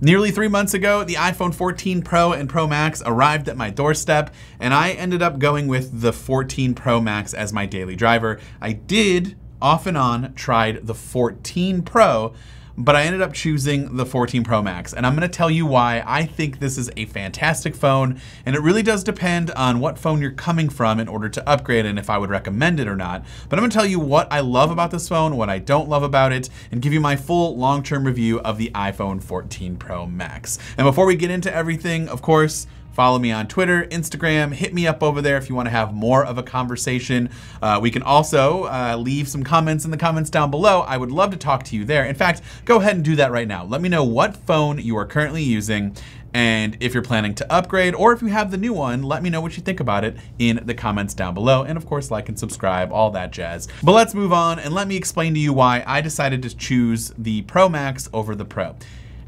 Nearly 3 months ago, the iPhone 14 Pro and Pro Max arrived at my doorstep, and I ended up going with the 14 Pro Max as my daily driver. I did, off and on, tried the 14 Pro, but I ended up choosing the 14 Pro Max, and I'm gonna tell you why I think this is a fantastic phone, and it really does depend on what phone you're coming from in order to upgrade and if I would recommend it or not. But I'm gonna tell you what I love about this phone, what I don't love about it, and give you my full long-term review of the iPhone 14 Pro Max. And before we get into everything, of course, follow me on Twitter, Instagram, hit me up over there if you want to have more of a conversation. We can also leave some comments in the comments down below. I would love to talk to you there. In fact, go ahead and do that right now. Let me know what phone you are currently using, and if you're planning to upgrade, or if you have the new one, let me know what you think about it in the comments down below. And of course, like and subscribe, all that jazz. But let's move on and let me explain to you why I decided to choose the Pro Max over the Pro.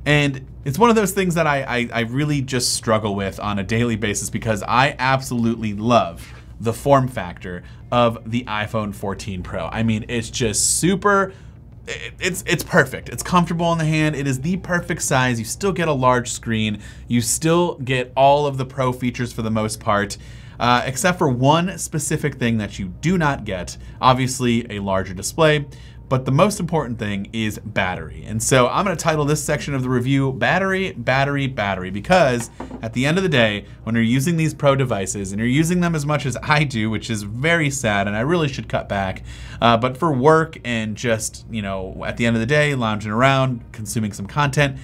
And it's one of those things that I really just struggle with on a daily basis because I absolutely love the form factor of the iPhone 14 Pro. I mean, it's just super, it's perfect. It's comfortable in the hand. It is the perfect size. You still get a large screen. You still get all of the Pro features for the most part. Except for one specific thing that you do not get, obviously a larger display. But the most important thing is battery. And so I'm gonna title this section of the review, Battery, Battery, Battery, because at the end of the day, when you're using these Pro devices and you're using them as much as I do, which is very sad and I really should cut back, but for work and just, you know, at the end of the day, lounging around, consuming some content,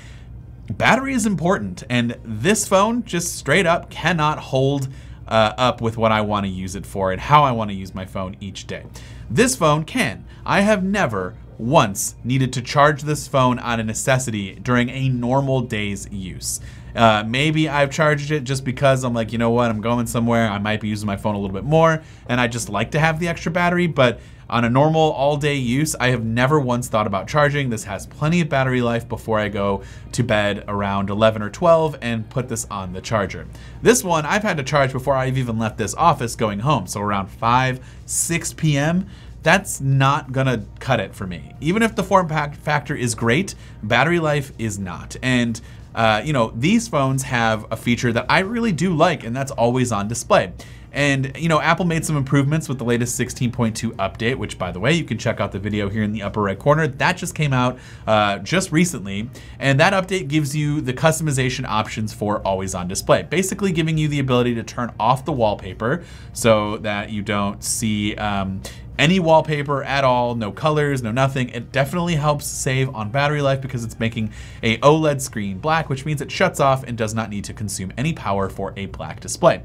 battery is important. And this phone just straight up cannot hold up with what I wanna use it for and how I wanna use my phone each day. This phone can. I have never once needed to charge this phone out of necessity during a normal day's use. Maybe I've charged it just because I'm like, you know what, I'm going somewhere, I might be using my phone a little bit more, and I just like to have the extra battery, but on a normal all-day use, I have never once thought about charging. This has plenty of battery life before I go to bed around 11 or 12 and put this on the charger. This one I've had to charge before I've even left this office going home, so around 5, 6 p.m., that's not gonna cut it for me. Even if the form factor is great, battery life is not. And you know, these phones have a feature that I really do like, and that's always on display. And you know, Apple made some improvements with the latest 16.2 update, which by the way, you can check out the video here in the upper right corner. That just came out just recently. And that update gives you the customization options for always on display, basically giving you the ability to turn off the wallpaper so that you don't see any wallpaper at all, no colors, no nothing. It definitely helps save on battery life because it's making a OLED screen black, which means it shuts off and does not need to consume any power for a black display.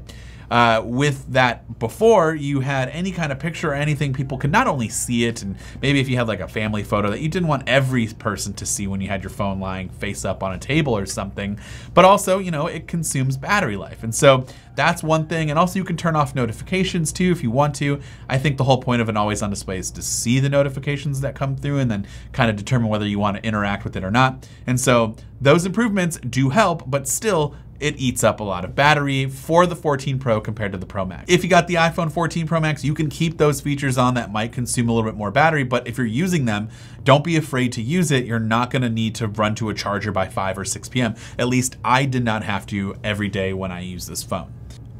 With that before, you had any kind of picture or anything, people could not only see it, and maybe if you had like a family photo that you didn't want every person to see when you had your phone lying face up on a table or something, but also, you know, it consumes battery life. And so that's one thing. And also you can turn off notifications too if you want to. I think the whole point of an always on display is to see the notifications that come through and then kind of determine whether you want to interact with it or not. And so those improvements do help, but still, it eats up a lot of battery for the 14 Pro compared to the Pro Max. If you got the iPhone 14 Pro Max, you can keep those features on that might consume a little bit more battery, but if you're using them, don't be afraid to use it. You're not gonna need to run to a charger by 5 or 6 p.m. At least I did not have to every day when I use this phone.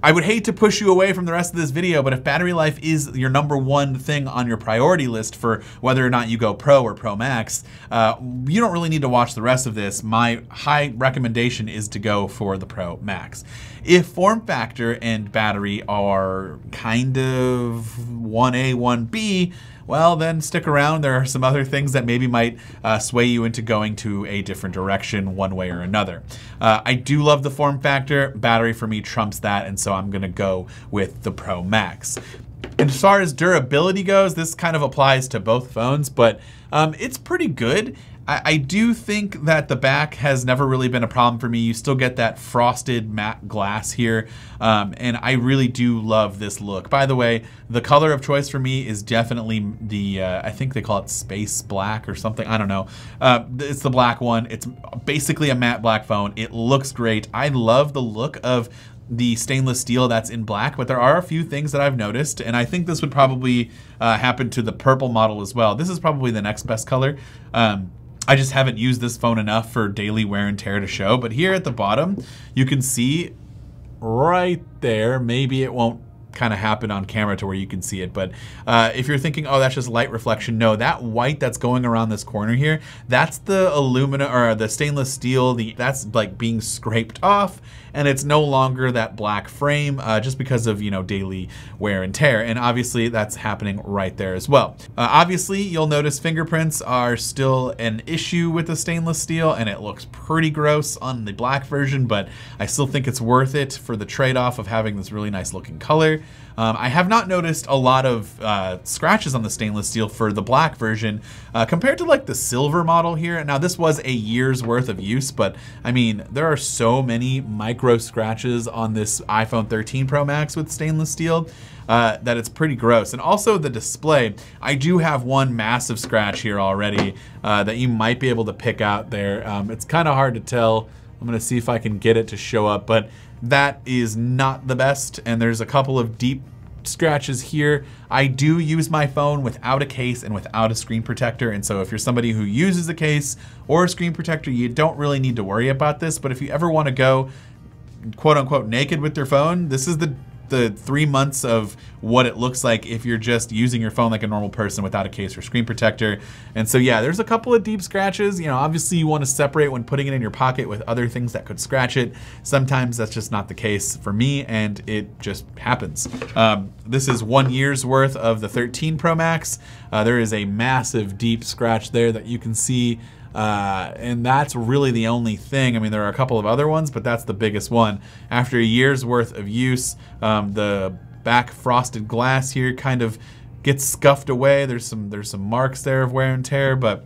I would hate to push you away from the rest of this video, but if battery life is your #1 thing on your priority list for whether or not you go Pro or Pro Max, you don't really need to watch the rest of this. My high recommendation is to go for the Pro Max. If form factor and battery are kind of 1A, 1B, well, then stick around. There are some other things that maybe might sway you into going to a different direction one way or another. I do love the form factor. Battery for me trumps that, and so I'm gonna go with the Pro Max. And as far as durability goes, this kind of applies to both phones, but it's pretty good. I do think that the back has never really been a problem for me. You still get that frosted matte glass here, and I really do love this look. By the way, the color of choice for me is definitely the, I think they call it space black or something, I don't know. It's the black one. It's basically a matte black phone. It looks great. I love the look of the stainless steel that's in black, but there are a few things that I've noticed, and I think this would probably happen to the purple model as well. This is probably the next best color. I just haven't used this phone enough for daily wear and tear to show. But here at the bottom, you can see right there, maybe it won't kind of happen on camera to where you can see it, but if you're thinking, oh, that's just light reflection, no, that white that's going around this corner here, that's the aluminum or the stainless steel, that's like being scraped off, and it's no longer that black frame just because of, you know, daily wear and tear. And obviously that's happening right there as well. Obviously you'll notice fingerprints are still an issue with the stainless steel, and it looks pretty gross on the black version, but I still think it's worth it for the trade-off of having this really nice looking color. I have not noticed a lot of scratches on the stainless steel for the black version compared to like the silver model here. Now this was a year's worth of use, but I mean, there are so many micro scratches on this iPhone 13 Pro Max with stainless steel that it's pretty gross. And also the display, I do have one massive scratch here already that you might be able to pick out there. It's kind of hard to tell. I'm gonna see if I can get it to show up, but that is not the best. And there's a couple of deep scratches here. I do use my phone without a case and without a screen protector, and so if you're somebody who uses a case or a screen protector, you don't really need to worry about this. But if you ever want to go quote unquote naked with your phone, this is the 3 months of what it looks like if you're just using your phone like a normal person without a case or screen protector. And so yeah, there's a couple of deep scratches. You know, obviously you want to separate when putting it in your pocket with other things that could scratch it. Sometimes that's just not the case for me, and it just happens. This is 1 year's worth of the 13 Pro Max. There is a massive deep scratch there that you can see. And that's really the only thing. I mean, there are a couple of other ones, but that's the biggest one. After a year's worth of use, the back frosted glass here kind of gets scuffed away. There's some marks there of wear and tear, but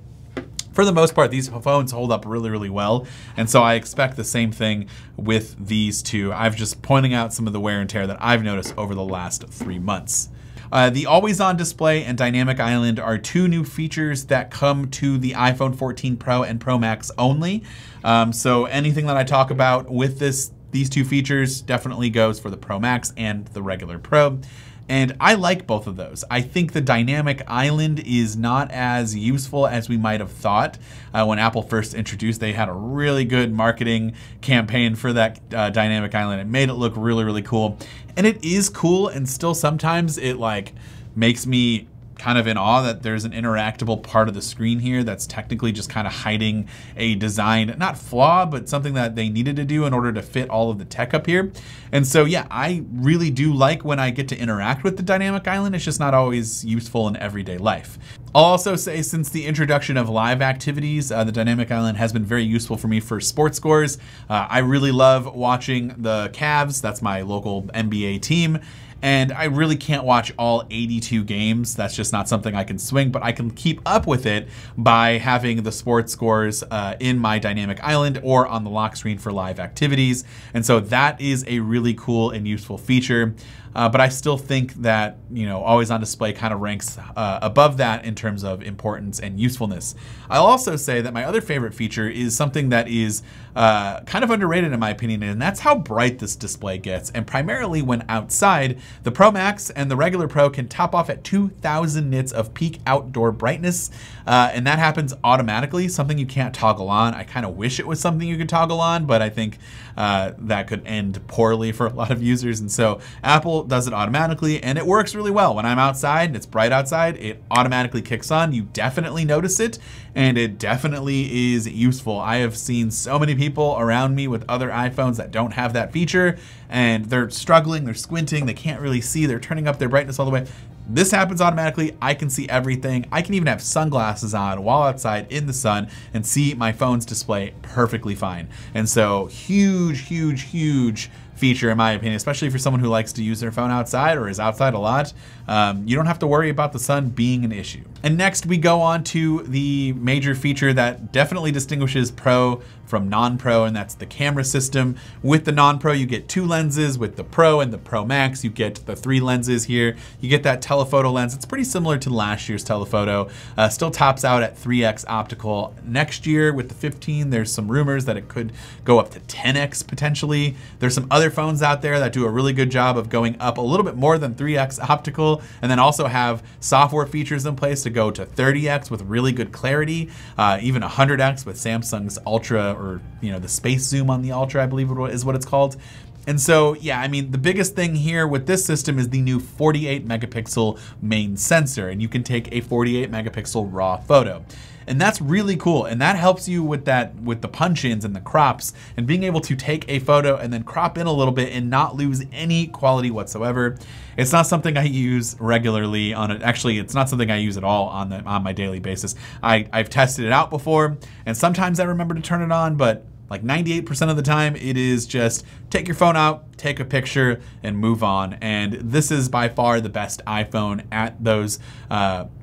for the most part, these phones hold up really, really well. And so I expect the same thing with these two. I've just pointing out some of the wear and tear that I've noticed over the last 3 months. The always-on display and dynamic island are two new features that come to the iPhone 14 Pro and Pro Max only. So anything that I talk about with these two features definitely goes for the Pro Max and the regular Pro. And I like both of those. I think the dynamic island is not as useful as we might have thought. When Apple first introduced, they had a really good marketing campaign for that dynamic island. It made it look really, really cool. And it is cool, and still sometimes it like makes me kind of in awe that there's an interactable part of the screen here that's technically just kind of hiding a design, not flaw, but something that they needed to do in order to fit all of the tech up here. And so yeah, I really do like when I get to interact with the dynamic island. It's just not always useful in everyday life. I'll also say, since the introduction of live activities, the dynamic island has been very useful for me for sports scores. I really love watching the Cavs. That's my local NBA team. And I really can't watch all 82 games. That's just not something I can swing, but I can keep up with it by having the sports scores in my dynamic island or on the lock screen for live activities. And so that is a really cool and useful feature. But I still think that, you know, always on display kind of ranks above that in terms of importance and usefulness. I'll also say that my other favorite feature is something that is kind of underrated in my opinion, and that's how bright this display gets. And primarily when outside, the Pro Max and the regular Pro can top off at 2000 nits of peak outdoor brightness. And that happens automatically, something you can't toggle on. I kind of wish it was something you could toggle on, but I think that could end poorly for a lot of users. And so Apple does it automatically, and it works really well. When I'm outside and it's bright outside, it automatically kicks on. You definitely notice it, and it definitely is useful. I have seen so many people around me with other iPhones that don't have that feature, and they're struggling, they're squinting, they can't really see, they're turning up their brightness all the way. This happens automatically. I can see everything. I can even have sunglasses on while outside in the sun and see my phone's display perfectly fine. And so huge, huge, huge feature in my opinion, especially for someone who likes to use their phone outside or is outside a lot. You don't have to worry about the sun being an issue. And next we go on to the major feature that definitely distinguishes Pro from non-Pro, and that's the camera system. With the non-Pro, you get 2 lenses. With the Pro and the Pro Max, you get the 3 lenses here. You get that telephoto lens. It's pretty similar to last year's telephoto. Still tops out at 3x optical. Next year with the 15, there's some rumors that it could go up to 10x potentially. There's some other other phones out there that do a really good job of going up a little bit more than 3x optical, and then also have software features in place to go to 30x with really good clarity, even 100x with Samsung's Ultra, or the space zoom on the Ultra, I believe is what it's called. And so, yeah, I mean, the biggest thing here with this system is the new 48 megapixel main sensor, and you can take a 48 megapixel raw photo. And that's really cool. And that helps you with the punch-ins and the crops, and being able to take a photo and then crop in a little bit and not lose any quality whatsoever. It's not something I use regularly on it. Actually, it's not something I use at all on my daily basis. I've tested it out before, and sometimes I remember to turn it on, but like 98% of the time, it is just take your phone out, take a picture, and move on. And this is by far the best iPhone at those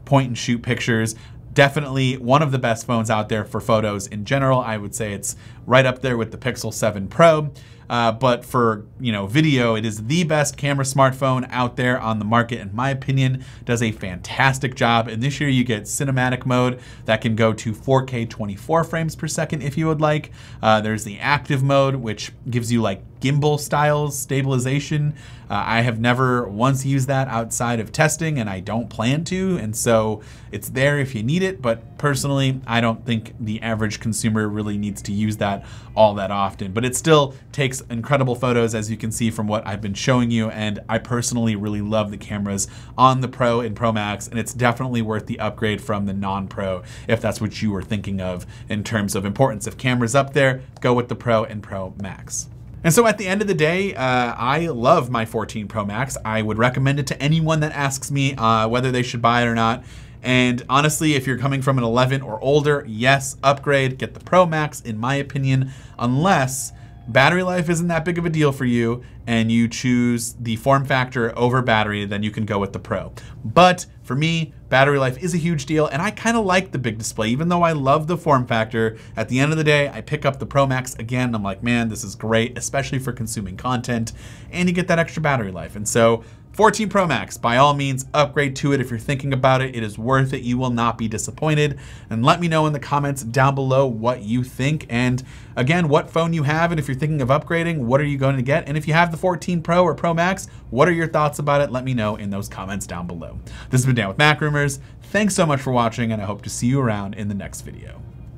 point and shoot pictures. Definitely one of the best phones out there for photos in general. I would say it's right up there with the Pixel 7 Pro. But for video, it is the best camera smartphone out there on the market, in my opinion. Does a fantastic job. And this year you get cinematic mode that can go to 4K 24 frames per second if you would like. There's the active mode, which gives you like gimbal style stabilization. I have never once used that outside of testing, and I don't plan to, and so it's there if you need it, but personally I don't think the average consumer really needs to use that all that often. But it still takes incredible photos, as you can see from what I've been showing you, and I personally really love the cameras on the Pro and Pro Max, and it's definitely worth the upgrade from the non-Pro if that's what you were thinking of in terms of importance of cameras up there. Go with the Pro and Pro Max. And so at the end of the day, I love my 14 Pro Max. I would recommend it to anyone that asks me whether they should buy it or not. And honestly, if you're coming from an 11 or older, yes, upgrade, get the Pro Max, in my opinion, unless battery life isn't that big of a deal for you and you choose the form factor over battery, then you can go with the Pro. But for me, battery life is a huge deal, and I kind of like the big display. Even though I love the form factor, at the end of the day, I pick up the Pro Max again, and I'm like, man, this is great, especially for consuming content, and you get that extra battery life. And so 14 Pro Max, by all means, upgrade to it if you're thinking about it. It is worth it. You will not be disappointed. And let me know in the comments down below what you think. And again, what phone you have, and if you're thinking of upgrading, what are you going to get? And if you have the 14 Pro or Pro Max, what are your thoughts about it? Let me know in those comments down below. This has been Dan with Mac Rumors. Thanks so much for watching, and I hope to see you around in the next video.